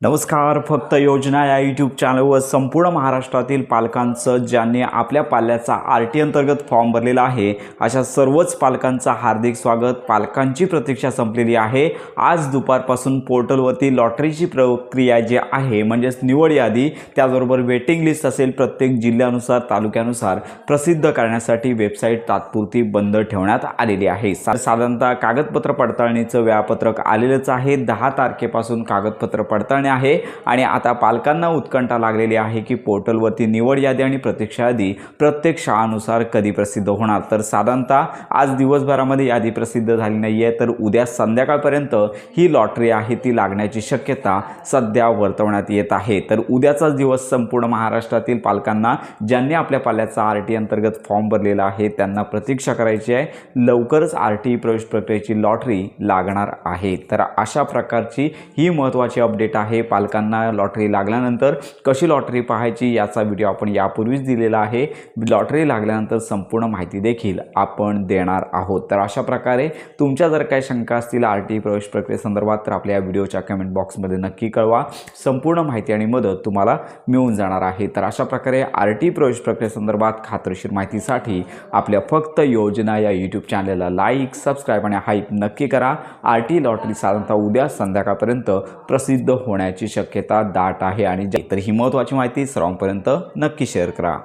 नमस्कार. फक्त योजना या यूट्यूब चॅनलवर संपूर्ण महाराष्ट्रातील पालकांचं ज्यांनी आपल्या पाल्याचा आर-टी अंतर्गत फॉर्म भरलेला आहे अशा सर्वच पालकांचं हार्दिक स्वागत. पालकांची प्रतीक्षा संपलेली आहे. आज दुपारपासून पोर्टलवरती लॉटरीची प्रक्रिया जी आहे म्हणजेच निवड यादी त्याचबरोबर वेटिंग लिस्ट असेल प्रत्येक जिल्ह्यानुसार तालुक्यानुसार प्रसिद्ध करण्यासाठी वेबसाईट तात्पुरती बंद ठेवण्यात आलेली आहे. साधारणतः कागदपत्र पडताळणीचं वेळापत्रक आलेलंच आहे. 10 तारखेपासून कागदपत्र पडताळणी आहे आणि आता पालकांना उत्कंठा लागलेली आहे की पोर्टलवरती निवड यादी आणि प्रतीक्षा यादी प्रत्येक शाळानुसार कधी प्रसिद्ध होणार. तर साधारणतः आज दिवसभरामध्ये यादी प्रसिद्ध झाली नाही आहे, तर उद्या संध्याकाळपर्यंत ही लॉटरी आहे ती लागण्याची शक्यता सध्या वर्तवण्यात येत आहे. तर उद्याचाच दिवस संपूर्ण महाराष्ट्रातील पालकांना ज्यांनी आपल्या पाल्याचा आर-टी अंतर्गत फॉर्म भरलेला आहे त्यांना प्रतीक्षा करायची आहे. लवकरच आर-टी प्रवेश प्रक्रियेची लॉटरी लागणार आहे. तर अशा प्रकारची ही महत्त्वाची अपडेट आहे. पालकांना लॉटरी लागल्यानंतर कशी लॉटरी पाहायची याचा व्हिडिओ आपण यापूर्वीच दिलेला आहे. लॉटरी लागल्यानंतर संपूर्ण माहिती देखील आपण देणार आहोत. तर अशा प्रकारे तुमच्या जर काही शंका असतील आर-टी प्रवेश प्रक्रियेसंदर्भात तर आपल्या या व्हिडिओच्या कमेंट बॉक्समध्ये नक्की कळवा. संपूर्ण माहिती आणि मदत तुम्हाला मिळून जाणार आहे. तर अशा प्रकारे आर-टी प्रवेश प्रक्रियेसंदर्भात खात्रीशीर माहितीसाठी आपल्या फक्त योजना या यूट्यूब चॅनलला लाईक, सबस्क्राईब आणि हाईप नक्की करा. आर-टी लॉटरी साधारणतः उद्या संध्याकाळपर्यंत प्रसिद्ध होण्याची शक्यता दाट आहे आणि तर ही महत्त्वाची माहिती सर्वांपर्यंत नक्की शेअर करा.